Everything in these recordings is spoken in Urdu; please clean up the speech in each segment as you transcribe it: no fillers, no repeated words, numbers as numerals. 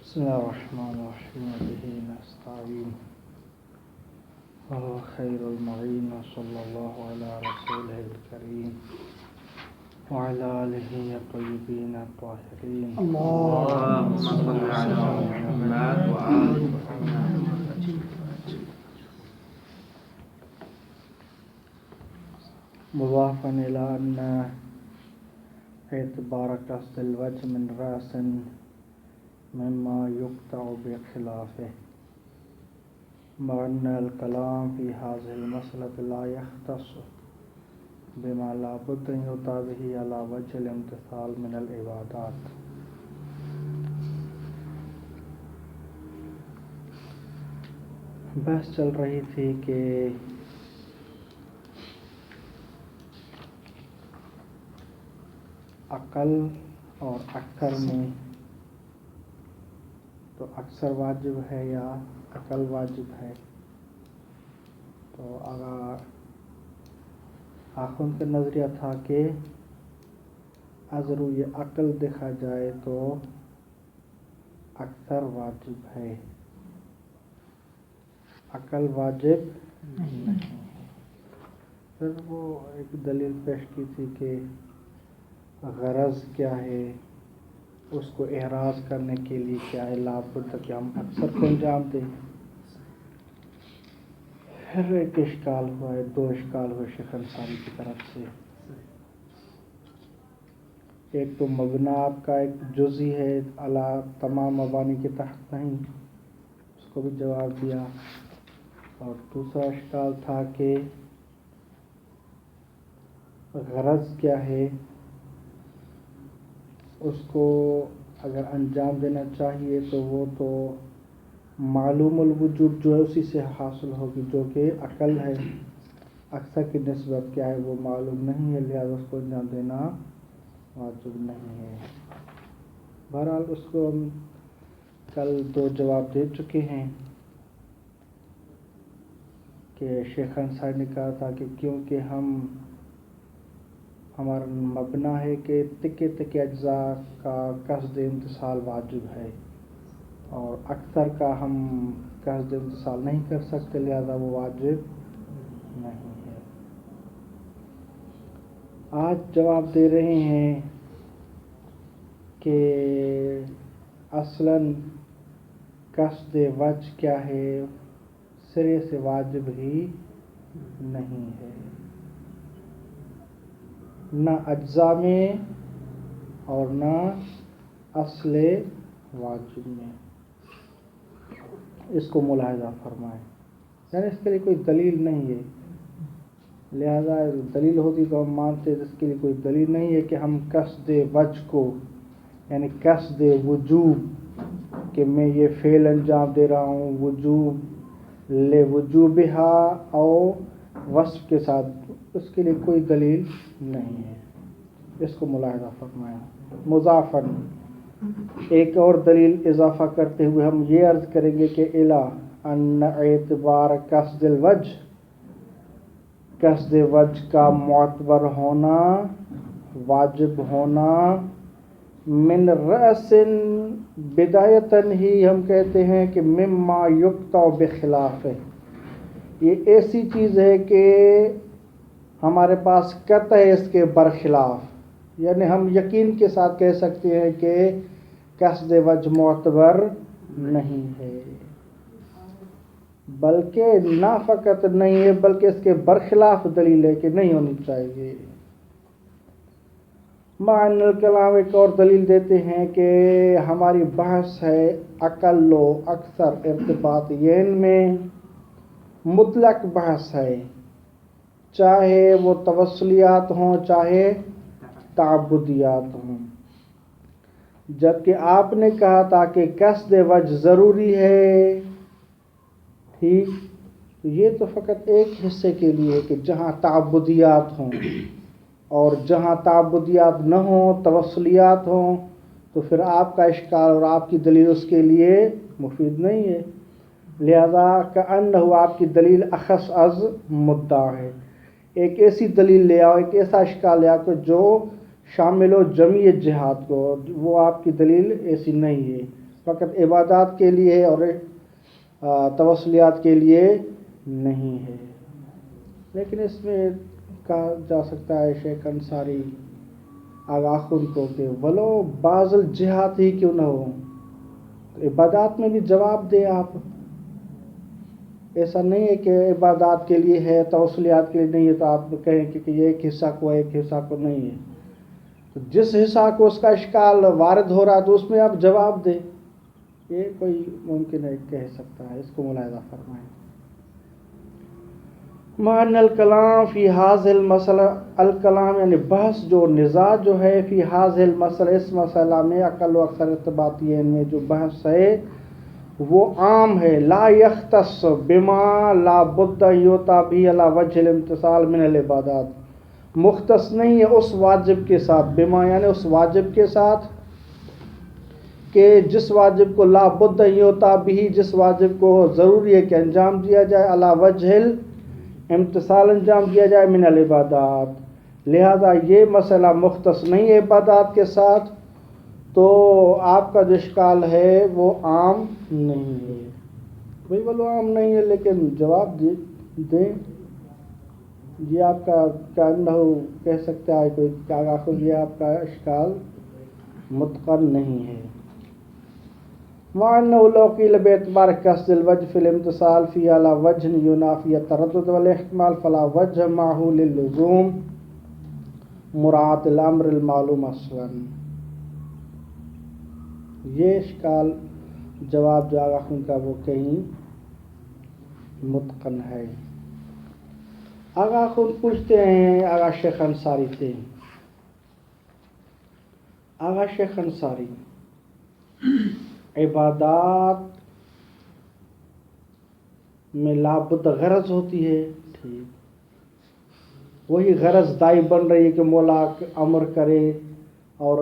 بسم الله الرحمن الرحيم به نستعين وهو خير المعين وصلى الله على رسوله الكريم وعلى آله الطيبين الطاهرين اللهم صل على محمد وآل محمد. مضافا إلى أن اعتبار قصد الوجه من رأس مما يقطع بخلافه مع أن الكلام في هذه المسألة لا يختص بما لا بد أن يؤتى به على وجه الامتثال من العبادات. بحث چل رہی تھی کہ عقل اور اکثر میں تو اکثر واجب ہے یا عقل واجب ہے. تو آخون کا نظریہ تھا کہ اگر یہ عقل دیکھا جائے تو اکثر واجب ہے، عقل واجب نہیں ہے. پھر وہ ایک دلیل پیش کی تھی کہ غرض کیا ہے، اس کو احراز کرنے کے لیے کیا ہے، لابد کہ ہم اکثر کو انجام دیں. پھر ایک اشکال ہوا ہے، دو اشکال ہوئے شیخ انصاری کی طرف سے. ایک تو مبنا آپ کا ایک جزئی ہے، اللہ تمام مبانی کے تحت نہیں، اس کو بھی جواب دیا. اور دوسرا اشکال تھا کہ غرض کیا ہے، اس کو اگر انجام دینا چاہیے تو وہ تو معلوم الوجود جو ہے اسی سے حاصل ہوگی، جو کہ عقل ہے. اکثر کی نسبت کیا ہے وہ معلوم نہیں ہے، لہذا اس کو انجام دینا واجب نہیں ہے. بہرحال اس کو ہم کل دو جواب دے چکے ہیں کہ شیخ انصاری نے کہا تھا کہ کیونکہ ہمارا مبنا ہے کہ تکے تکے اجزاء کا قصد امتثال واجب ہے اور اکثر کا ہم قصد امتثال نہیں کر سکتے، لہذا وہ واجب نہیں ہے. آج جواب دے رہے ہیں کہ اصلاً قصد وجہ کیا ہے، سرے سے واجب ہی نہیں ہے، نہ اجزاء میں اور نہ اصل واجب میں. اس کو ملاحظہ فرمائیں، یعنی اس کے لیے کوئی دلیل نہیں ہے. لہذا دلیل ہوتی تو ہم مانتے، اس کے لیے کوئی دلیل نہیں ہے کہ ہم قصد وجہ کو یعنی قصد وجوب کہ میں یہ فعل انجام دے رہا ہوں وجوب لوجوبہا او وصف کے ساتھ، اس کے لیے کوئی دلیل نہیں ہے. اس کو ملاحظہ فرمایا. مضافاً ایک اور دلیل اضافہ کرتے ہوئے ہم یہ عرض کریں گے کہ الا ان اعتبار قصد الوجہ، قصد وجہ کا معتبر ہونا، واجب ہونا، من رأس بدایتاً ہی ہم کہتے ہیں کہ مما یقطع بخلافہ، یہ ایسی چیز ہے کہ ہمارے پاس قطع ہے اس کے برخلاف. یعنی ہم یقین کے ساتھ کہہ سکتے ہیں کہ قصد وجہ معتبر نہیں ہے، بلکہ نہ فقط نہیں ہے بلکہ اس کے برخلاف دلیل ہے کہ نہیں ہونی چاہیے. معنی الکلام ایک اور دلیل دیتے ہیں کہ ہماری بحث ہے اقل و اکثر ارتباطیین میں، مطلق بحث ہے، چاہے وہ توسلیات ہوں چاہے تعبدیات ہوں. جبکہ آپ نے کہا تھا کہ قصد وجہ ضروری ہے، ٹھیک، تو یہ تو فقط ایک حصے کے لیے کہ جہاں تعبدیات ہوں، اور جہاں تعبدیات نہ ہوں توسلیات ہوں تو پھر آپ کا اشکال اور آپ کی دلیل اس کے لیے مفید نہیں ہے. لہذا کأنہ آپ کی دلیل اخص از مدعا ہے. ایک ایسی دلیل لے آؤ، ایک ایسا اشکال لے آؤ کہ جو شامل ہو جمیع جہات کو، وہ آپ کی دلیل ایسی نہیں ہے. فقط عبادات کے لیے ہے اور توسلیات کے لیے نہیں ہے۔ لیکن اس میں کہا جا سکتا ہے شیخ انصاری آغا خود کو کہ ولو بعض الجہات ہی کیوں نہ ہو، عبادات میں بھی جواب دیں آپ۔ ایسا نہیں ہے کہ عبادات کے لیے ہے توسلیات کے لیے نہیں ہے تو آپ کہیں کہ یہ ایک حصہ کو ہے ایک حصہ کو نہیں ہے۔ تو جس حصہ کو اس کا اشکال وارد ہو رہا ہے تو اس میں آپ جواب دیں، یہ کوئی ممکن ہے کہہ سکتا ہے، اس کو ملاحظہ فرمائیں۔ معنی الکلام فی حاضر المسئلہ، الکلام یعنی بحث جو نزاع جو ہے فی حاضر المسئلہ اس مسئلہ میں اقل و اکثر ارتباطی میں جو بحث ہے وہ عام ہے، لا یختص بما لا بد یوتا بھی علی وجہ الامتصال من العبادات، مختص نہیں ہے اس واجب کے ساتھ، بما یعنی اس واجب کے ساتھ کہ جس واجب کو لا بد یوتا بھی، جس واجب کو ضروری ہے کہ انجام دیا جائے، علی وجہ الامتصال انجام دیا جائے من العبادات، لہذا یہ مسئلہ مختص نہیں ہے عبادات کے ساتھ، تو آپ کا جو اشکال ہے وہ عام نہیں ہے۔ بھائی بولو عام نہیں ہے لیکن جواب دیں، یہ آپ کا کہنا کہہ سکتا ہے کوئی کہ آخر یہ آپ کا اشکال متقن نہیں ہے۔ وَأَنَّهُ لَوْ قِيلَ بِاعْتِبَارِ قَصْدِ الْوَجْهِ فِي الْامْتِثَالِ فِي عَلَى وَجْهٍ يُنَافِي التَّرَدُّدَ وَالِاحْتِمَالَ فَلَا وَجْهَ مَعَهُ لِلُّزُومِ مُرَاعَاةِ الْأَمْرِ الْمَعْلُومِ أَصْلًا۔ یہ اشکال جواب جو آغا خون کا وہ کہیں متقن ہے۔ آغا خون پوچھتے ہیں آغا شیخ انصاری سے، آغا شیخ انصاری عبادات میں لابد غرض ہوتی ہے، ٹھیک، وہی غرض دائی بن رہی ہے کہ مولا امر کرے اور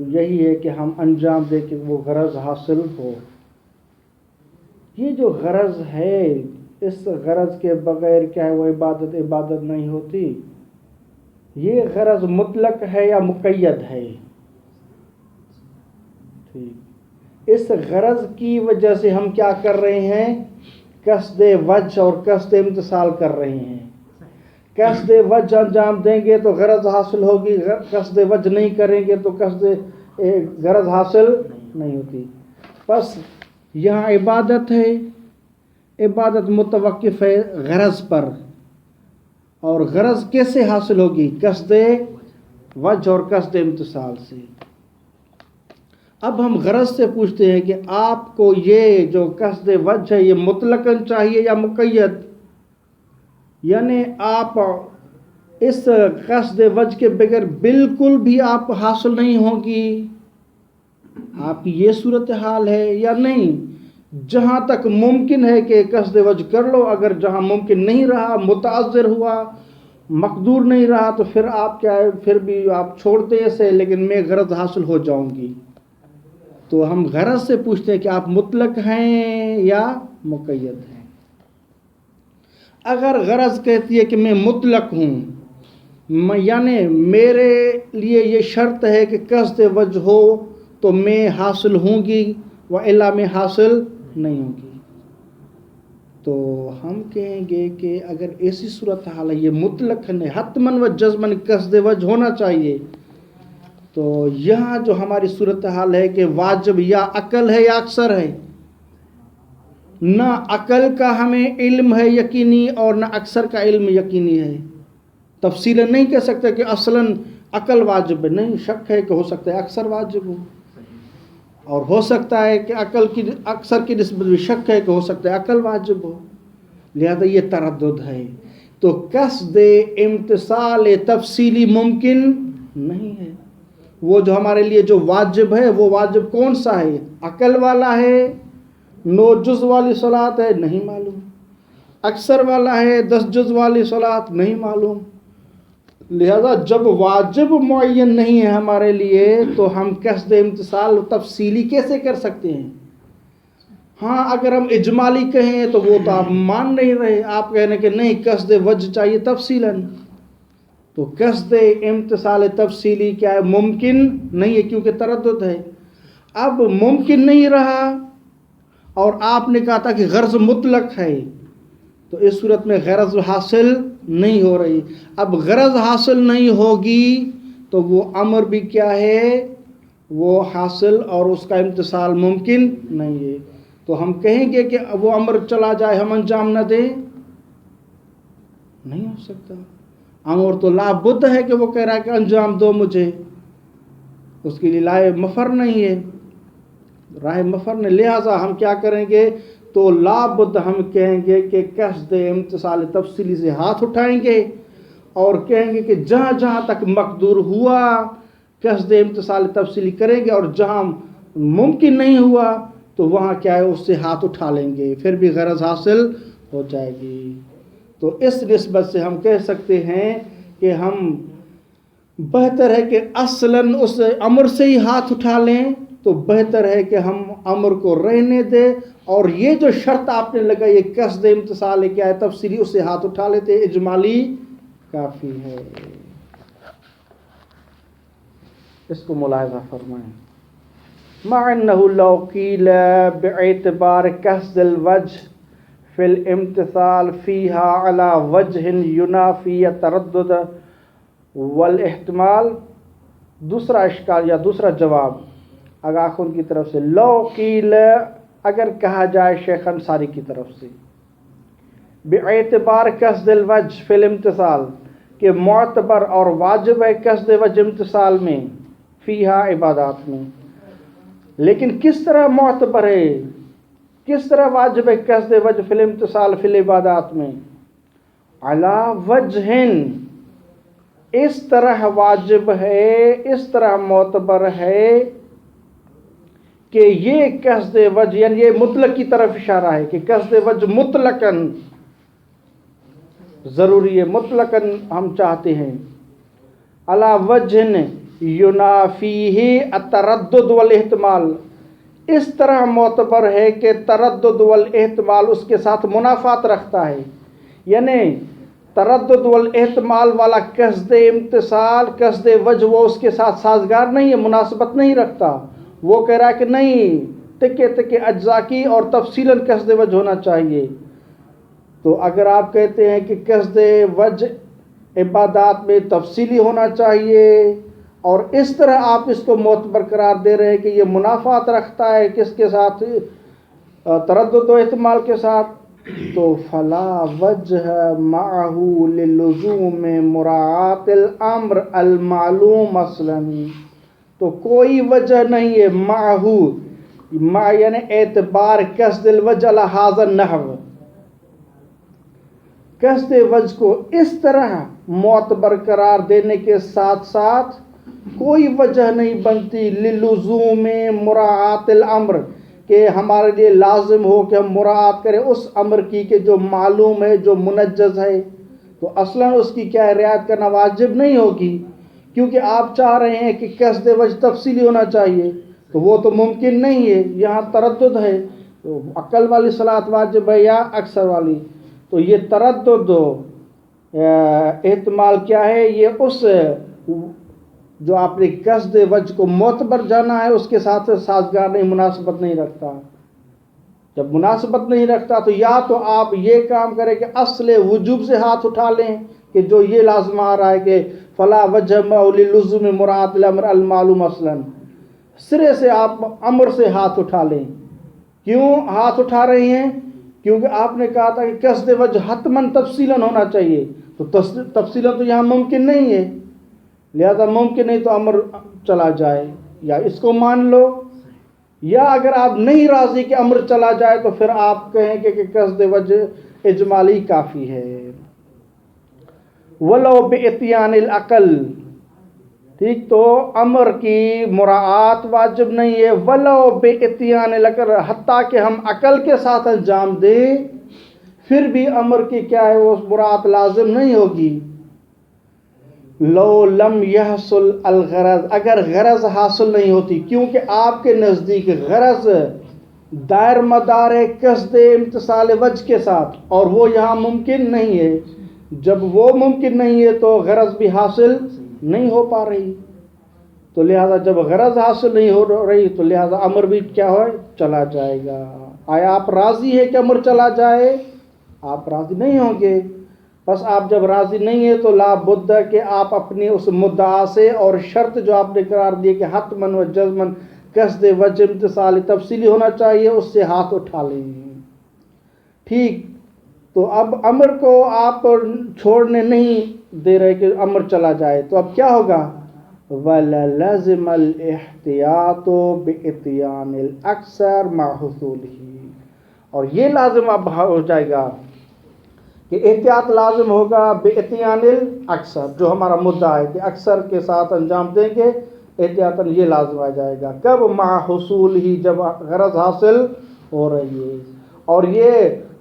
یہی ہے کہ ہم انجام دیں کہ وہ غرض حاصل ہو۔ یہ جو غرض ہے اس غرض کے بغیر کیا ہے وہ عبادت نہیں ہوتی، یہ غرض مطلق ہے یا مقید ہے؟ ٹھیک، اس غرض کی وجہ سے ہم کیا کر رہے ہیں؟ قصد وجہ اور قصد امتصال کر رہے ہیں۔ قصد وجہ انجام دیں گے تو غرض حاصل ہوگی، قصد وجہ نہیں کریں گے تو قصد غرض حاصل نہیں ہوتی۔ بس یہاں عبادت ہے، عبادت متوقف ہے غرض پر، اور غرض کیسے حاصل ہوگی؟ قصد وجہ اور قصد امتصال سے۔ اب ہم غرض سے پوچھتے ہیں کہ آپ کو یہ جو قصد وجہ ہے یہ مطلقاً چاہیے یا مقید؟ یعنی آپ اس قصد وجہ کے بغیر بالکل بھی آپ حاصل نہیں ہوگی، آپ کی یہ صورتحال ہے یا نہیں؟ جہاں تک ممکن ہے کہ قصد وجہ کر لو، اگر جہاں ممکن نہیں رہا، متعذر ہوا، مقدور نہیں رہا، تو پھر آپ کیا ہے، پھر بھی آپ چھوڑتے اسے، لیکن میں غرض حاصل ہو جاؤں گی۔ تو ہم غرض سے پوچھتے ہیں کہ آپ مطلق ہیں یا مقید ہیں۔ اگر غرض کہتی ہے کہ میں مطلق ہوں، یعنی میرے لیے یہ شرط ہے کہ قصد وجہ ہو تو میں حاصل ہوں گی وَإِلَّا میں حاصل نہیں ہوں گی، تو ہم کہیں گے کہ اگر ایسی صورتحال ہے، یہ مطلق ہے، حتماً و جزماً قصد وجہ ہونا چاہیے، تو یہاں جو ہماری صورتحال ہے کہ واجب یا عقل ہے یا اکثر ہے، نہ عقل کا ہمیں علم ہے یقینی اور نہ اکثر کا علم یقینی ہے، تفصیل نہیں کہہ سکتے کہ اصلاً عقل واجب ہے، نہیں، شک ہے کہ ہو سکتا ہے اکثر واجب ہو، اور ہو سکتا ہے کہ عقل کی اکثر کی نسبت بھی شک ہے کہ ہو سکتا ہے عقل واجب ہو، لہذا یہ تردد ہے۔ تو قصد امتصال تفصیلی ممکن نہیں ہے۔ وہ جو ہمارے لیے جو واجب ہے وہ واجب کون سا ہے؟ عقل والا ہے، 9 جز والی صلاۃ ہے، نہیں معلوم، اکثر والا ہے، 10 جز والی صلاۃ، نہیں معلوم، لہذا جب واجب معین نہیں ہے ہمارے لیے تو ہم قصد امتصال تفصیلی کیسے کر سکتے ہیں؟ ہاں اگر ہم اجمالی کہیں تو وہ تو آپ مان نہیں رہے، آپ کہہ رہے کہ نہیں قصد وجہ چاہیے تفصیلاً، تو قصد امتصال تفصیلی کیا ہے؟ ممکن نہیں ہے، کیونکہ تردد ہے۔ اب ممکن نہیں رہا اور آپ نے کہا تھا کہ غرض مطلق ہے، تو اس صورت میں غرض حاصل نہیں ہو رہی۔ اب غرض حاصل نہیں ہوگی تو وہ امر بھی کیا ہے، وہ حاصل اور اس کا امتثال ممکن نہیں ہے۔ تو ہم کہیں گے کہ وہ امر چلا جائے ہم انجام نہ دیں، نہیں ہو سکتا۔ امر تو لا بد ہے کہ وہ کہہ رہا ہے کہ انجام دو مجھے، اس کے لیے لائے مفر نہیں ہے، راہ مفر نہیں۔ لہٰذا ہم کیا کریں گے، تو لا بد ہم کہیں گے کہ قصد امتثال تفصیلی سے ہاتھ اٹھائیں گے اور کہیں گے کہ جہاں جہاں تک مقدور ہوا قصد امتثال تفصیلی کریں گے، اور جہاں ممکن نہیں ہوا تو وہاں کیا ہے اس سے ہاتھ اٹھا لیں گے، پھر بھی غرض حاصل ہو جائے گی۔ تو اس نسبت سے ہم کہہ سکتے ہیں کہ ہم بہتر ہے کہ اصلاً اس امر سے ہی ہاتھ اٹھا لیں، تو بہتر ہے کہ ہم امر کو رہنے دیں، اور یہ جو شرط آپ نے لگائی یہ قصد امتثال کیا ہے تفصیلی، اس سے ہاتھ اٹھا لیتے، اجمالی کافی ہے۔ اس کو ملاحظہ فرمائیں۔ مع انه لو قیل باعتبار قصد الوجه فی الامتثال فیها على وجه ينافی التردد والاحتمال، دوسرا اشکال یا دوسرا جواب آغاخون کی طرف سے، لو قیل اگر کہا جائے شیخ انصاری کی طرف سے، باعتبار قصد الوجه فی الامتثال، کہ معتبر اور واجب ہے قصد وجہ امتثال میں، فیہا عبادات میں، لیکن کس طرح معتبر ہے، کس طرح واجب ہے قصد وجہ فی الامتثال فی العبادات میں، علی وجہ، اس طرح واجب ہے، اس طرح معتبر ہے کہ یہ قصد وجہ، یعنی یہ مطلق کی طرف اشارہ ہے کہ قصد وجہ مطلقاً ضروری ہے، مطلقاً ہم چاہتے ہیں، علی وجہ ینافیہ التردد والاحتمال، اس طرح معتبر ہے کہ تردد والاحتمال اس کے ساتھ منافات رکھتا ہے، یعنی تردد والاحتمال والا قصد امتثال قصد وجہ وہ اس کے ساتھ سازگار نہیں ہے، مناسبت نہیں رکھتا، وہ کہہ رہا ہے کہ نہیں، تکے تکے اجزاء کی اور تفصیلاً قصد وجہ ہونا چاہیے۔ تو اگر آپ کہتے ہیں کہ قصد وجہ عبادات میں تفصیلی ہونا چاہیے، اور اس طرح آپ اس کو معتبر قرار دے رہے ہیں کہ یہ منافات رکھتا ہے کس کے ساتھ، تردد و احتمال کے ساتھ، تو فلا وجہ معہ للزوم مراعات الامر المعلوم مثلا، تو کوئی وجہ نہیں ہے معہ یعنی اعتبار قصد الوجہ علی ھذا النحو، قصد وجہ کو اس طرح معتبر قرار دینے کے ساتھ ساتھ کوئی وجہ نہیں بنتی للزوم مراعات الامر، کہ ہمارے لیے لازم ہو کہ ہم مراعات کریں اس امر کی کہ جو معلوم ہے، جو منجز ہے، تو اصلاً اس کی کیا ہے، رعایت کرنا واجب نہیں ہوگی، کیونکہ آپ چاہ رہے ہیں کہ قصد وجہ تفصیلی ہونا چاہیے، تو وہ تو ممکن نہیں ہے، یہاں تردد ہے، تو عقل والی صلاۃ واجب ہے یا اکثر والی، تو یہ تردد احتمال کیا ہے، یہ اس جو آپ نے قصد وجہ کو معتبر جانا ہے اس کے ساتھ سازگار نہیں، مناسبت نہیں رکھتا۔ جب مناسبت نہیں رکھتا تو یا تو آپ یہ کام کریں کہ اصل وجوب سے ہاتھ اٹھا لیں کہ جو یہ لازم آ رہا ہے کہ فلا وجہ للزوم مراعات الامر المعلوم اصلا، سرے سے آپ امر سے ہاتھ اٹھا لیں۔ کیوں ہاتھ اٹھا رہے ہیں؟ کیونکہ آپ نے کہا تھا کہ قصد وجہ حتماً تفصیلاً ہونا چاہیے، تو تفصیلاً تو یہاں ممکن نہیں ہے، لہذا ممکن نہیں تو امر چلا جائے، یا اس کو مان لو، یا اگر آپ نہیں راضی کہ امر چلا جائے تو پھر آپ کہیں کہ قصد وجہ اجمالی کافی ہے۔ ولو باتیان العقل، ٹھیک، تو امر کی مراعات واجب نہیں ہے، ولو باتیان العقل، حتیٰ کہ ہم عقل کے ساتھ انجام دیں پھر بھی امر کی کیا ہے وہ مراعات لازم نہیں ہوگی۔ لو لم یحصل الغرض، اگر غرض حاصل نہیں ہوتی، کیونکہ آپ کے نزدیک غرض دائر مدار ہے قصد امتثال وجہ کے ساتھ، اور وہ یہاں ممکن نہیں ہے، جب وہ ممکن نہیں ہے تو غرض بھی حاصل نہیں ہو پا رہی، تو لہذا جب غرض حاصل نہیں ہو رہی تو لہذا امر بھی کیا ہو چلا جائے گا. آیا آپ راضی ہے کہ امر چلا جائے؟ آپ راضی نہیں ہوں گے. بس آپ جب راضی نہیں ہیں تو لا بد کہ آپ اپنی اس مدعا سے اور شرط جو آپ نے قرار دی کہ حتمن و جزمن قصد وجہ امتصال تفصیلی ہونا چاہیے اس سے ہاتھ اٹھا لیں. ٹھیک. تو اب امر کو آپ چھوڑنے نہیں دے رہے کہ امر چلا جائے تو اب کیا ہوگا؟ وَلَلَزِمَ الْإِحْتِيَاطُ بِإِتْيَانِ الْأَكْثَرِ مَعَ حُصُولِهِ. اور یہ لازم اب ہو جائے گا کہ احتیاط لازم ہوگا بِإِتْيَانِ الْأَكْثَرِ، جو ہمارا مدعا ہے کہ اکثر کے ساتھ انجام دیں گے، احتیاطاً یہ لازم آ جائے گا. کب؟ مع حصول ہی، جب غرض حاصل ہو رہی ہے. اور یہ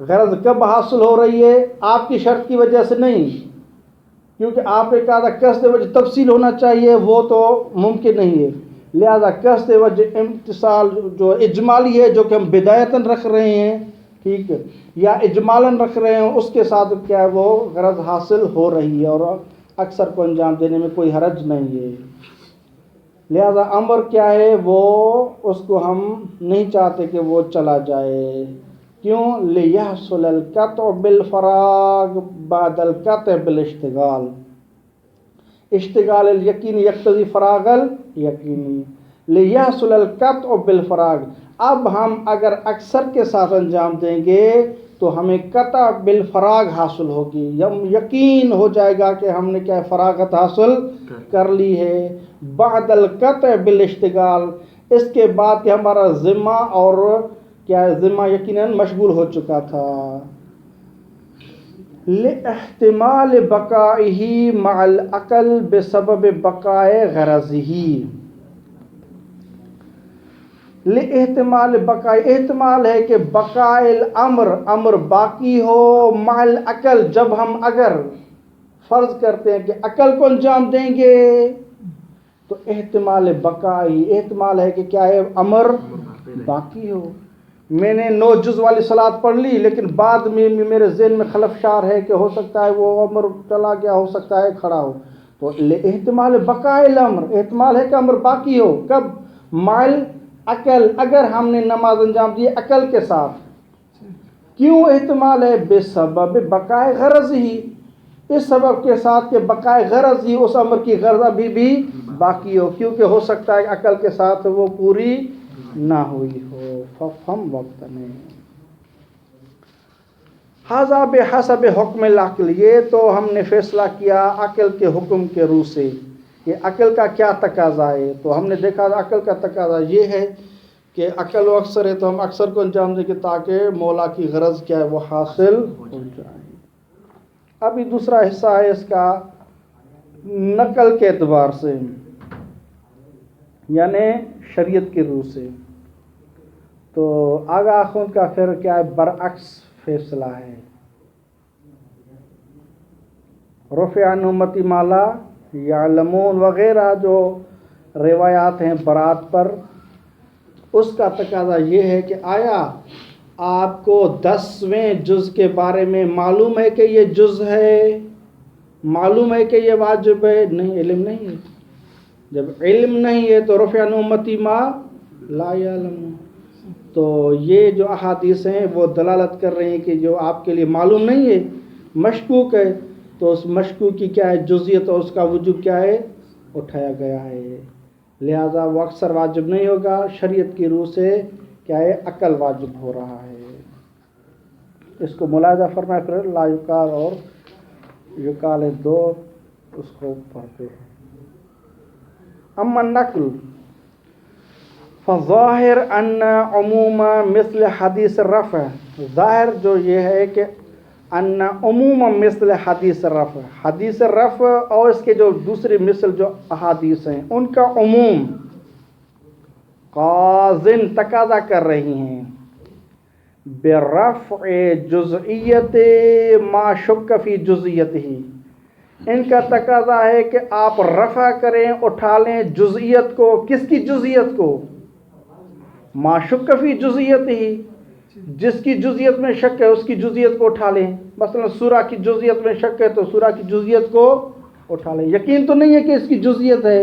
غرض کب حاصل ہو رہی ہے؟ آپ کی شرط کی وجہ سے نہیں، کیونکہ آپ نے کہا تھا قصد وجہ تفصیل ہونا چاہیے، وہ تو ممکن نہیں ہے. لہذا قصد وجہ امتصال جو اجمالی ہے، جو کہ ہم بدایتاً رکھ رہے ہیں، ٹھیک ہے، یا اجمالاً رکھ رہے ہیں، اس کے ساتھ کیا ہے وہ غرض حاصل ہو رہی ہے اور اکثر کو انجام دینے میں کوئی حرج نہیں ہے. لہذا امر کیا ہے وہ اس کو ہم نہیں چاہتے کہ وہ چلا جائے. کیوں؟ لِيَحْصُلَ الْقَطْعُ بِالْفَرَاغِ بَعْدَ الْقَطْعِ بِالْاشْتِغَالِ. اشتغال الیقینی یقتضی فراغ الیقینی. لِيَحْصُلَ الْقَطْعُ بِالْفَرَاغِ. اب ہم اگر اکثر کے ساتھ انجام دیں گے تو ہمیں قطع بالفراغ حاصل ہوگی، یقین ہو جائے گا کہ ہم نے کیا فراغت حاصل کر لی ہے. بعد القطع بالاشتغال، اس کے بعد کہ ہمارا ذمہ اور کیا ذمہ یقیناً مشغول ہو چکا تھا. لاحتمال بقائه مع العقل بسبب بقاء غرضه. لاحتمال بقاء، احتمال ہے کہ بقاء امر باقی ہو مع العقل، جب ہم اگر فرض کرتے ہیں کہ عقل کو انجام دیں گے تو احتمال بقائی، احتمال ہے کہ کیا ہے امر باقی ہو. میں نے 9 جز والی صلاۃ پڑھ لی لیکن بعد میں میرے ذہن میں خلفشار ہے کہ ہو سکتا ہے وہ امر چلا گیا، ہو سکتا ہے کھڑا ہو. تو احتمال بقاء الامر، احتمال ہے کہ امر باقی ہو. کب؟ مائل عقل، اگر ہم نے نماز انجام دی عقل کے ساتھ. کیوں احتمال ہے؟ بے سبب بقاء غرض ہی، اس سبب کے ساتھ کہ بقاء غرض ہی، اس امر کی غرض ابھی بھی باقی ہو، کیونکہ ہو سکتا ہے عقل کے ساتھ وہ پوری نہ ہوئی ہو. ففہم وقت میں ھذا بحسب حکم العقل، یہ تو ہم نے فیصلہ کیا عقل کے حکم کے روح سے کہ عقل کا کیا تقاضا ہے. تو ہم نے دیکھا عقل کا تقاضا یہ ہے کہ عقل و اکثر ہے تو ہم اکثر کو انجام دیں گے تاکہ مولا کی غرض کیا ہے وہ حاصل ہو جائے. ابھی دوسرا حصہ ہے اس کا نقل کے اعتبار سے، یعنی شریعت کی روح سے. تو آگاہ خود کا پھر کیا ہے برعکس فیصلہ ہے. رفع عن امتی مالا یعلمون وغیرہ جو روایات ہیں برات پر، اس کا تقاضا یہ ہے کہ آیا آپ کو 10ویں جز کے بارے میں معلوم ہے کہ یہ جز ہے، معلوم ہے کہ یہ واجب ہے؟ نہیں، علم نہیں ہے. جب علم نہیں ہے تو رفع عن امتی ما لا یعلمون. تو یہ جو احادیث ہیں وہ دلالت کر رہی ہیں کہ جو آپ کے لیے معلوم نہیں ہے، مشکوک ہے، تو اس مشکوک کی کیا ہے جزیت اور اس کا وجوب کیا ہے اٹھایا گیا ہے. لہذا وہ اکثر واجب نہیں ہوگا، شریعت کی روح سے کیا ہے عقل واجب ہو رہا ہے. اس کو ملاحظہ فرمائے پھر لا یقال اور یقال دو اس کو پڑھتے ہیں. اما نقل فظاہر ان عموم مثل حدیث الرفع، ظاہر جو یہ ہے کہ ان عموم مثل حدیث الرفع، حدیث الرفع اور اس کے جو دوسری مثل جو احادیث ہیں ان کا عموم قاضن تقاضا کر رہی ہیں برفع جزئیت ما شک فی جزئیت ہی. ان کا تقاضا ہے کہ آپ رفع کریں، اٹھا لیں جزئیت کو. کس کی جزئیت کو؟ ما شک فی جزئیت ہی، جس کی جزئیت میں شک ہے اس کی جزئیت کو اٹھا لیں. مثلا سورہ کی جزئیت میں شک ہے تو سورہ کی جزئیت کو اٹھا لیں. یقین تو نہیں ہے کہ اس کی جزئیت ہے،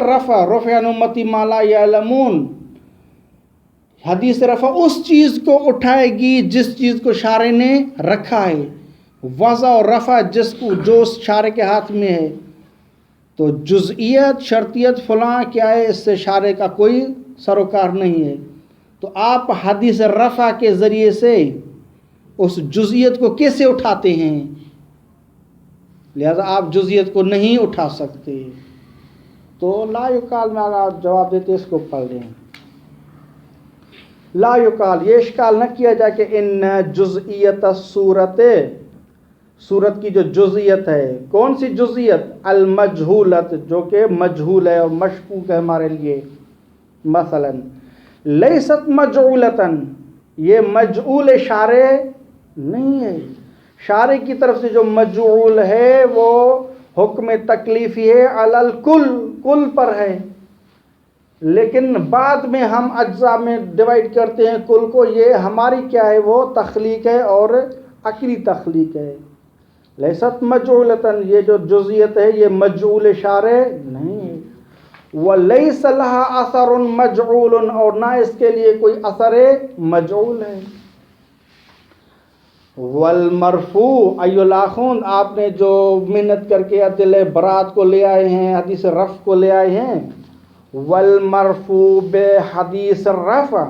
رفع عن امتی ما لا یعلمون، حدیث رفع اس چیز کو اٹھائے گی جس چیز کو شارع نے رکھا ہے، وضع اور رفع جو شارع کے ہاتھ میں ہے. تو جزئیت شرطیت فلاں کیا ہے، اس سے شارع کا کوئی سروکار نہیں ہے. تو آپ حدیث رفع کے ذریعے سے اس جزئیت کو کیسے اٹھاتے ہیں؟ لہذا آپ جزئیت کو نہیں اٹھا سکتے. تو لا یقال میں اگر آپ جواب دیتے اس کو پڑھ لیں. لا یقال، یہ اشکال نہ کیا جائے کہ ان جزئیت صورت کی جو جزئیت ہے، کون سی جزئیت؟ المجہولت، جو کہ مجہول ہے اور مشکوک ہے ہمارے لیے. مثلا لیست مجعولتن، یہ مجعول شارع نہیں ہے. شارع کی طرف سے جو مجعول ہے وہ حکم تکلیفی ہے، علی الکل، کل پر ہے. لیکن بعد میں ہم اجزاء میں ڈیوائیڈ کرتے ہیں کل کو، یہ ہماری کیا ہے، وہ تخلیق ہے اور عقلی تخلیق ہے. لیست مجعولتن، یہ جو جزئیت ہے یہ مجعول شارع نہیں ہے. وَلَيْسَ لَهَا أَثَرٌ مَجْعُولٌ، اور نہ اس کے لیے کوئی اثر مجعول ہے. والمرفوع ای الاخون، آپ نے جو محنت کر کے ادلہ برات کو لے آئے ہیں، حدیث رفع کو لے آئے ہیں. والمرفوع بحدیث الرفع،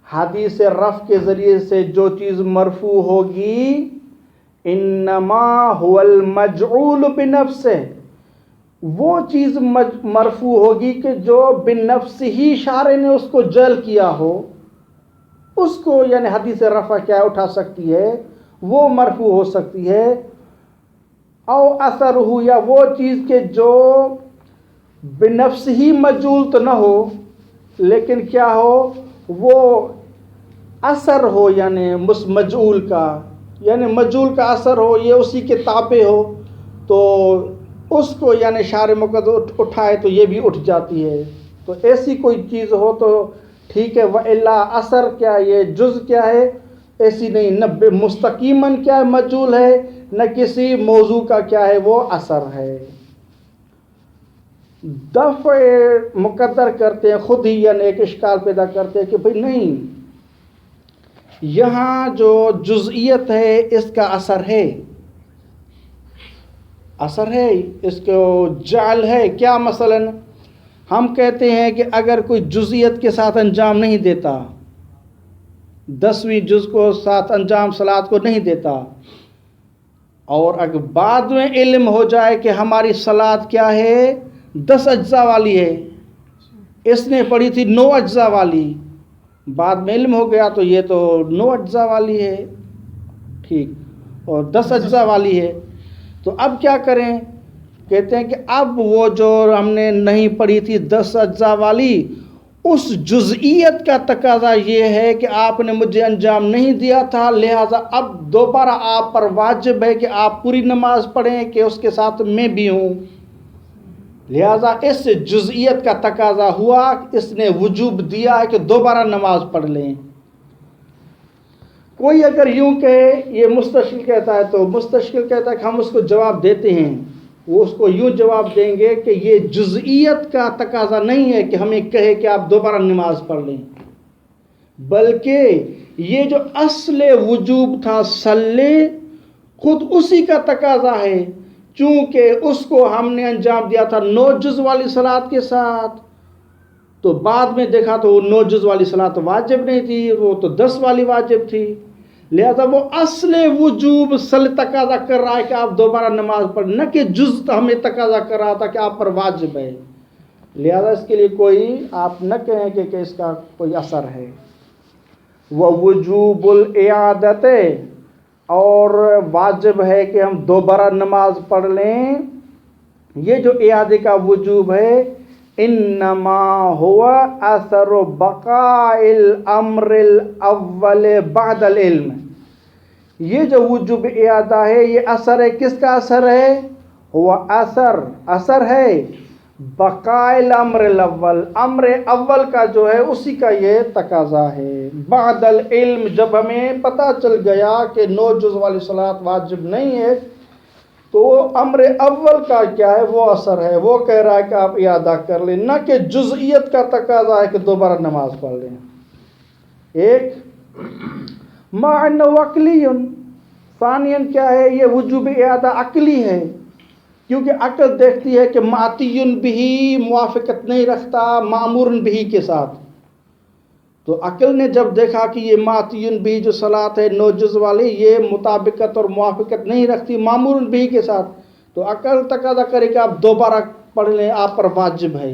حدیث رفع کے ذریعے سے جو چیز مرفوع ہوگی، انما هو المجعول بنفسہ، وہ چیز مرفوع ہوگی کہ جو بنفس ہی شارع نے اس کو جل کیا ہو، اس کو یعنی حدیث رفع کیا اٹھا سکتی ہے، وہ مرفوع ہو سکتی ہے. او اثر ہو، یا وہ چیز کہ جو بنفس ہی مجعول تو نہ ہو لیکن کیا ہو، وہ اثر ہو یعنی مجعول کا، یعنی مجعول کا اثر ہو، یہ اسی کے تابع ہو، تو اس کو یعنی شارع مقدر اٹھائے تو یہ بھی اٹھ جاتی ہے. تو ایسی کوئی چیز ہو تو ٹھیک ہے. وَإِلَّا اثر کیا، یہ جز کیا ہے، ایسی نہیں، نہ مستقیماً کیا ہے مجعول ہے، نہ کسی موضوع کا کیا ہے وہ اثر ہے. دفع مقدر کرتے ہیں خود ہی، یعنی ایک اشکال پیدا کرتے ہیں کہ بھئی نہیں، یہاں جو جزئیت ہے اس کا اثر ہے، اثر ہے، اس کو جعل ہے. کیا مثلا ہم کہتے ہیں کہ اگر کوئی جزئیت کے ساتھ انجام نہیں دیتا، 10ویں جز کو ساتھ انجام صلات کو نہیں دیتا، اور اگر بعد میں علم ہو جائے کہ ہماری صلات کیا ہے، 10 اجزاء والی ہے، اس نے پڑھی تھی 9 اجزاء والی، بعد میں علم ہو گیا تو یہ تو 9 اجزاء والی ہے، ٹھیک، اور 10 اجزاء والی ہے. تو اب کیا کریں؟ کہتے ہیں کہ اب وہ جو ہم نے نہیں پڑھی تھی 10 اجزاء والی، اس جزئیت کا تقاضا یہ ہے کہ آپ نے مجھے انجام نہیں دیا تھا، لہٰذا اب دوبارہ آپ پر واجب ہے کہ آپ پوری نماز پڑھیں کہ اس کے ساتھ میں بھی ہوں. لہٰذا اس جزئیت کا تقاضا ہوا، اس نے وجوب دیا ہے کہ دوبارہ نماز پڑھ لیں. کوئی اگر یوں کہے، یہ مستشکل کہتا ہے، تو مستشکل کہتا ہے کہ ہم اس کو جواب دیتے ہیں. وہ اس کو یوں جواب دیں گے کہ یہ جزئیت کا تقاضا نہیں ہے کہ ہمیں کہے کہ آپ دوبارہ نماز پڑھ لیں، بلکہ یہ جو اصل وجوب تھا صلی، خود اسی کا تقاضا ہے. چونکہ اس کو ہم نے انجام دیا تھا 9 جز والی صلات کے ساتھ، تو بعد میں دیکھا تو وہ 9 جز والی صلات واجب نہیں تھی، وہ تو 10 والی واجب تھی. لہذا وہ اصل وجوب صلی تقاضا کر رہا ہے کہ آپ دوبارہ نماز پڑھ، نہ کہ جز ہمیں تقاضا کر رہا تھا کہ آپ پر واجب ہے. لہذا اس کے لیے کوئی آپ نہ کہیں کہ اس کا کوئی اثر ہے. وَوُجُوبُ الْإِعَادَةِ، اور واجب ہے کہ ہم دوبارہ نماز پڑھ لیں. یہ جو اعادے کا وجوب ہے، انما ہوا اثر بقاء الامر الاول بعد العلم، یہ جو وجوب اعادہ ہے یہ اثر ہے، کس کا اثر ہے؟ ہوا اثر ہے بقاء الامر الاول، امر اول کا جو ہے اسی کا یہ تقاضا ہے. بعد العلم، جب ہمیں پتہ چل گیا کہ 9 جز والی صلات واجب نہیں ہے، تو وہ امر اول کا کیا ہے، وہ اثر ہے، وہ کہہ رہا ہے کہ آپ اعادہ کر لیں، نہ کہ جزئیت کا تقاضا ہے کہ دوبارہ نماز پڑھ لیں۔ ایک مع انہ عقلی، ثانیاً کیا ہے، یہ وجوب اعادہ عقلی ہے، کیونکہ عقل دیکھتی ہے کہ معطی بھی موافقت نہیں رکھتا مامور بھی کے ساتھ۔ تو عقل نے جب دیکھا کہ یہ معطی بھی جو صلاۃ ہے 9 جز والی، یہ مطابقت اور موافقت نہیں رکھتی مامور بھی کے ساتھ، تو عقل تقاضا کرے کہ آپ دوبارہ پڑھ لیں، آپ پر واجب ہے۔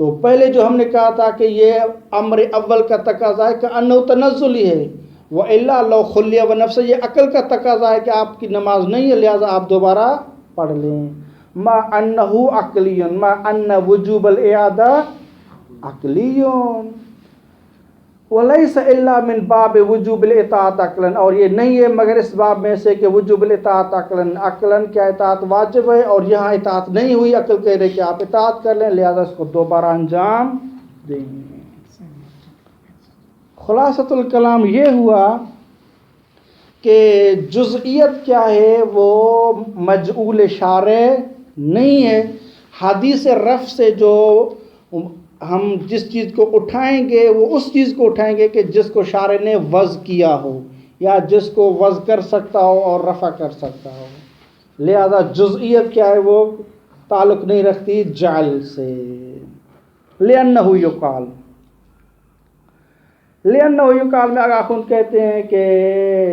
تو پہلے جو ہم نے کہا تھا کہ یہ امر اول کا تقاضا ہے کہ انہ تنزلی ہے، وَإِلَّا لَوْ خُلِّيَ وَنَفْسَ، یہ عقل کا تقاضا ہے کہ آپ کی نماز نہیں ہے لہذا آپ دوبارہ پڑھ لیں۔ ما انہ عقلی، ما ان وجوب الاعادہ عقلی، وَلَيْسَ إِلَّا مِنْ بَابِ وُجُوبِ الْإِطَاعَةِ عَقْلًا، اور یہ نہیں ہے مگر اس باب میں سے کہ وجوب الاطاعت عقلاً، عقلاً کیا اطاعت واجب ہے، اور یہاں اطاعت نہیں ہوئی، عقل کہہ رہے کہ آپ اطاعت کر لیں لہذا اس کو دوبارہ انجام دیں۔ خلاصۃ الکلام یہ ہوا کہ جزئیت کیا ہے، وہ مجعول شارع نہیں ہے۔ حدیث رفع سے جو ہم جس چیز کو اٹھائیں گے وہ اس چیز کو اٹھائیں گے کہ جس کو شارع نے وضع کیا ہو، یا جس کو وضع کر سکتا ہو اور رفع کر سکتا ہو۔ لہذا جزئیت کیا ہے، وہ تعلق نہیں رکھتی جعل سے۔ لأنہ یقال، لأنہ یقال میں آخون کہتے ہیں کہ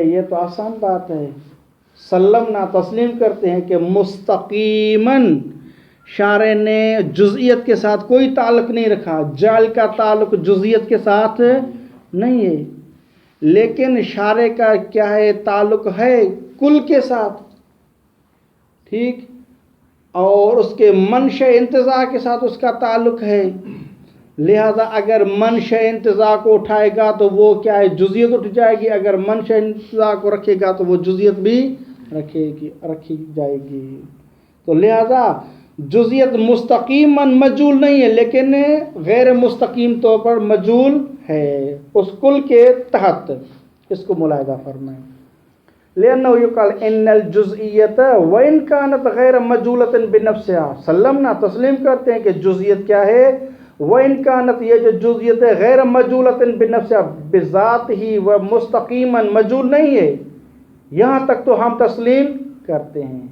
یہ تو آسان بات ہے، سلمنا تسلیم کرتے ہیں کہ مستقیماً شارع نے جزئیت کے ساتھ کوئی تعلق نہیں رکھا، جعل کا تعلق جزئیت کے ساتھ نہیں ہے، لیکن شارع کا کیا ہے، تعلق ہے کل کے ساتھ، ٹھیک، اور اس کے منشأ انتزاع کے ساتھ اس کا تعلق ہے۔ لہذا اگر منشأ انتزاع کو اٹھائے گا تو وہ کیا ہے، جزئیت اٹھ جائے گی، اگر منشأ انتزاع کو رکھے گا تو وہ جزئیت بھی رکھی جائے گی۔ تو لہذا جزئیت مستقیماً مجعول نہیں ہے، لیکن غیر مستقیم طور پر مجعول ہے اس کل کے تحت، اس کو ملاحظہ فرمائیں۔ لأنه يقال ان الجزئیت وان كانت غیر مجعولۃ بنفسها، سلمنا تسلیم کرتے ہیں کہ جزئیت کیا ہے، وان كانت، یہ جو جزئیت ہے، غیر مجعولۃ بنفسها، بذات ہی و مستقیماً مجعول نہیں ہے، یہاں تک تو ہم تسلیم کرتے ہیں۔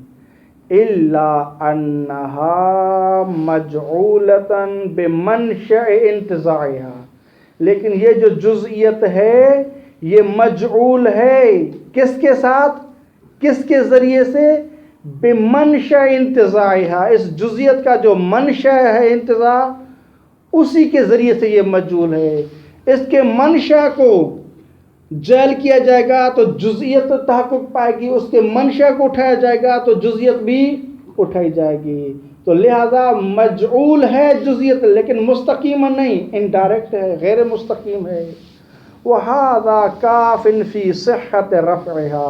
الا انها مجعولۃ بمنشأ انتزاعها، لیکن یہ جو جزئیت ہے یہ مجعول ہے کس کے ساتھ، کس کے ذریعے سے، بمنشأ انتزاعها، اس جزئیت کا جو منشأ ہے انتزاع، اسی کے ذریعے سے یہ مجعول ہے۔ اس کے منشأ کو جعل کیا جائے گا تو جزئیت تحقق پائے گی، اس کے منشأ کو اٹھایا جائے گا تو جزئیت بھی اٹھائی جائے گی۔ تو لہذا مجعول ہے جزئیت، لیکن مستقیم نہیں، انڈائریکٹ ہے، غیر مستقیم ہے۔ وَهَذَا كَافٍ فِي صِحَّةِ رَفْعِهَا،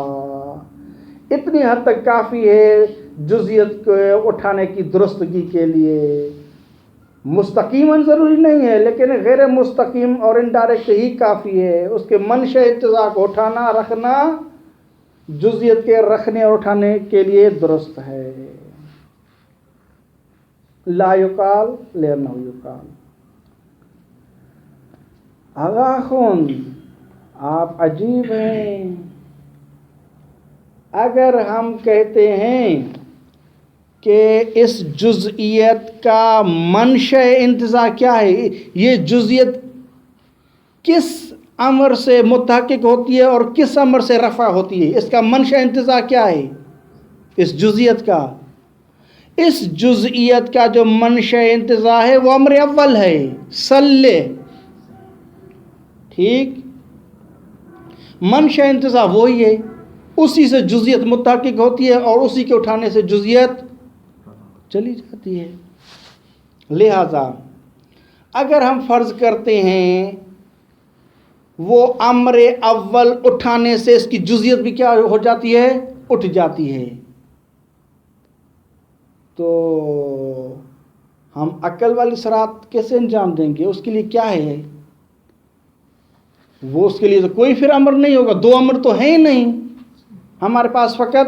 اتنی حد تک کافی ہے جزئیت کو اٹھانے کی درستگی کے لیے۔ مستقیماً ضروری نہیں ہے، لیکن غیر مستقیم اور انڈائریکٹ ہی کافی ہے، اس کے منشأ انتزاع کو اٹھانا رکھنا جزئیت کے رکھنے اور اٹھانے کے لیے درست ہے۔ لا یقال لأنہ یقال، آغا خون آپ عجیب ہیں، اگر ہم کہتے ہیں کہ اس جزئیت کا منشأ انتزاع کیا ہے، یہ جزئیت کس امر سے متحقق ہوتی ہے اور کس امر سے رفع ہوتی ہے، اس کا منشأ انتزاع کیا ہے، اس جزئیت کا جو منشأ انتزاع ہے وہ امر اول ہے، صلی، ٹھیک، منشأ انتزاع وہی ہے، اسی سے جزئیت متحقق ہوتی ہے اور اسی کے اٹھانے سے جزئیت چلی جاتی ہے۔ لہذا اگر ہم فرض کرتے ہیں وہ امر اول اٹھانے سے اس کی جزئیت بھی کیا ہو جاتی ہے، اٹھ جاتی ہے، تو ہم عقل والی صراط کیسے انجام دیں گے، اس کے لیے کیا ہے، وہ اس کے لیے تو کوئی پھر امر نہیں ہوگا، دو امر تو ہیں ہی نہیں، ہمارے پاس فقط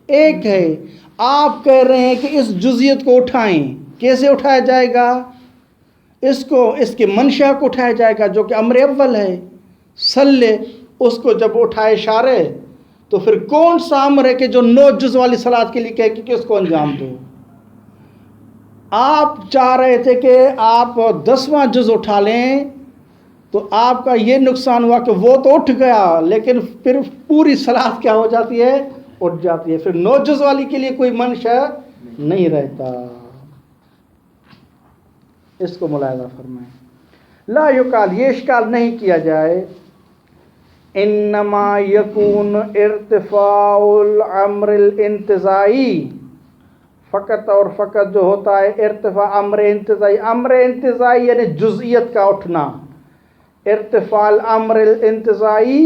ایک ہے آپ کہہ رہے ہیں کہ اس جزیت کو اٹھائیں، کیسے اٹھایا جائے گا؟ اس کے منشا کو اٹھایا جائے گا جو کہ امر اول ہے، صلی، اس کو جب اٹھائے اشارے تو پھر کون سا امر ہے کہ جو 9 جز والی صلات کے لیے کہے کہ اس کو انجام دو؟ آپ چاہ رہے تھے کہ آپ 10واں جز اٹھا لیں تو آپ کا یہ نقصان ہوا کہ وہ تو اٹھ گیا لیکن پھر پوری صلات کیا ہو جاتی ہے؟ اٹھ جاتی ہے، پھر 9 جز والی کے لیے کوئی منشا نہیں رہتا۔ اس کو ملاحظہ فرمائیں۔ لا یقال، یہ اشکال نہیں کیا جائے، انما یکون ارتفاع الامر الانتزاعی، فقط اور فقط جو ہوتا ہے ارتفاع امر انتزاعی، امر انتزاعی یعنی جزئیت کا اٹھنا، ارتفاع الامر الانتزاعی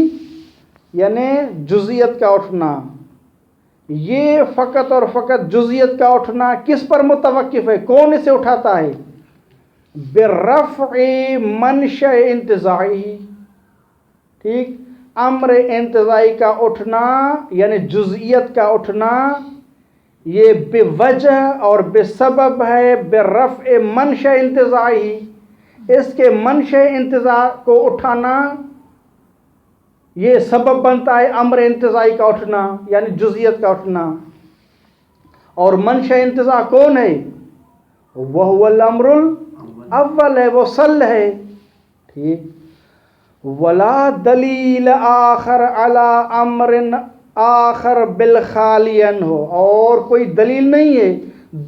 یعنی جزئیت کا اٹھنا، یہ فقط اور فقط جزئیت کا اٹھنا کس پر متوقف ہے؟ کون اسے اٹھاتا ہے؟ برفع منشأ انتزاعی، ٹھیک، امر انتزاعی کا اٹھنا یعنی جزئیت کا اٹھنا یہ بے وجہ اور بے سبب ہے برفع منشأ انتزاعی، اس کے منشأ انتزاع کو اٹھانا یہ سبب بنتا ہے امر انتزاعی کا اٹھنا یعنی جزئیت کا اٹھنا۔ اور منشأ انتزاع کون ہے؟ وہو الامر الاول ہے، وہ صل ہے، ٹھیک۔ ولا دلیل آخر علی امر آخر بالخالی عنہ، اور کوئی دلیل نہیں ہے،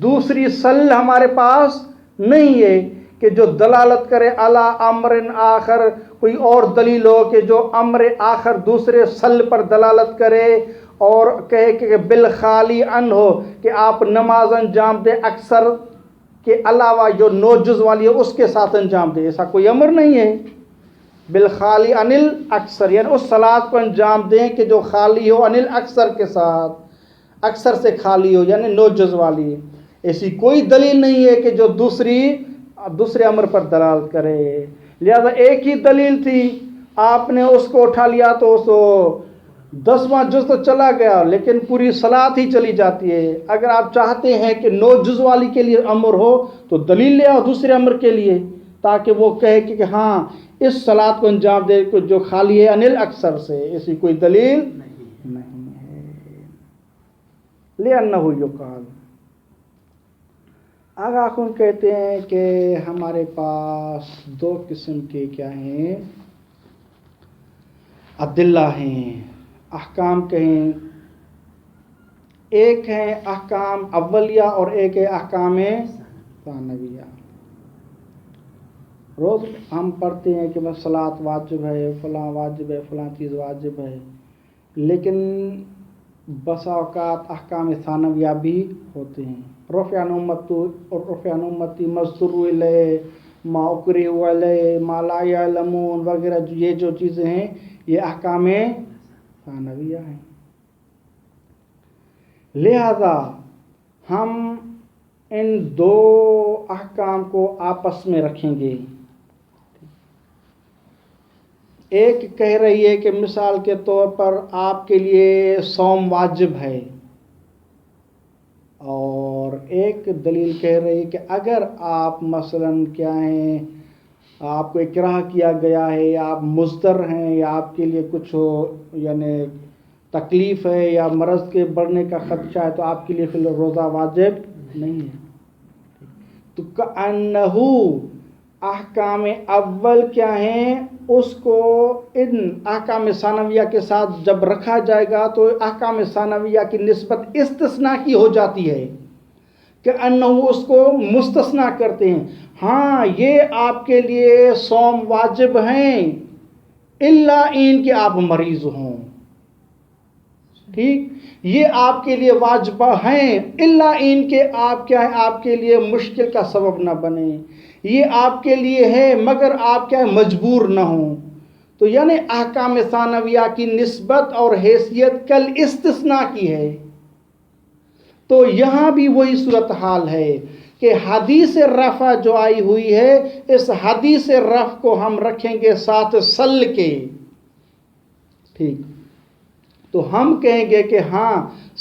دوسری صل ہمارے پاس نہیں ہے کہ جو دلالت کرے علی امر آخر، کوئی اور دلیل ہو کہ جو امر آخر دوسرے صل پر دلالت کرے اور کہے کہ بالخالی عنہ ہو کہ آپ نماز انجام دیں اکثر کے علاوہ جو 9 جز والی ہے اس کے ساتھ انجام دے، ایسا کوئی امر نہیں ہے۔ بالخالی عن الاکثر یعنی اس صلات کو انجام دیں کہ جو خالی ہو عن الاکثر کے ساتھ، اکثر سے خالی ہو یعنی 9 جز والی، ایسی کوئی دلیل نہیں ہے کہ جو دوسرے امر پر دلالت کرے۔ لہذا ایک ہی دلیل تھی، آپ نے اس کو اٹھا لیا تو اس 10واں جز تو چلا گیا لیکن پوری صلات ہی چلی جاتی ہے۔ اگر آپ چاہتے ہیں کہ 9 جز والی کے لیے امر ہو تو دلیل لے آؤ دوسرے امر کے لیے تاکہ وہ کہے کہ ہاں اس صلات کو انجام دے جو خالی ہے انل اکثر سے، ایسی کوئی دلیل نہیں ہے۔ لِأَنَّهُ يُقَالُ، آگاہ کن کہتے ہیں کہ ہمارے پاس 2 قسم کے کیا ہیں؟ عدلہ ہیں، احکام کہیں، ایک ہے احکام اولیہ اور ایک ہے احکام ثانویہ۔ روز ہم پڑھتے ہیں کہ بس صلاۃ واجب ہے، فلاں واجب ہے، فلاں چیز واجب ہے، لیکن بسا اوقات احکام ثانویہ بھی ہوتے ہیں۔ رفع عن امتی مضطروا الیہ ما اکرہوا علیہ ما لا یعلمون وغیرہ، یہ جو چیزیں ہیں یہ احکام ثانویہ ہیں۔ لہذا ہم ان 2 احکام کو آپس میں رکھیں گے۔ ایک کہہ رہی ہے کہ مثال کے طور پر آپ کے لیے صوم واجب ہے، اور ایک دلیل کہہ رہی ہے کہ اگر آپ مثلاً کیا ہیں، آپ کو اکراہ کیا گیا ہے یا آپ مضطر ہیں یا آپ کے لیے کچھ ہو یعنی تکلیف ہے یا مرض کے بڑھنے کا خدشہ ہے تو آپ کے لیے پھر روزہ واجب نہیں ہے۔ تو کأنہو احکام اول کیا ہیں، اس کو ان احکام ثانویہ کے ساتھ جب رکھا جائے گا تو احکام ثانویہ کی نسبت استثناء کی ہو جاتی ہے کہ انہو اس کو مستثنیٰ کرتے ہیں۔ ہاں یہ آپ کے لیے صوم واجب ہیں الا ان کہ آپ مریض ہوں، ٹھیک، یہ آپ کے لیے واجب ہیں الا ان کہ آپ کیا ہے، آپ کے لیے مشکل کا سبب نہ بنے، یہ آپ کے لیے ہے مگر آپ کیا ہے مجبور نہ ہوں۔ تو یعنی احکام ثانویہ کی نسبت اور حیثیت کل استثناء کی ہے۔ تو یہاں بھی وہی صورتحال ہے کہ حدیث رفع جو آئی ہوئی ہے، اس حدیث رفع کو ہم رکھیں گے ساتھ سل کے، ٹھیک، تو ہم کہیں گے کہ ہاں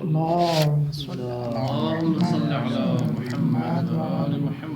اللهم صل على محمد وآل محمد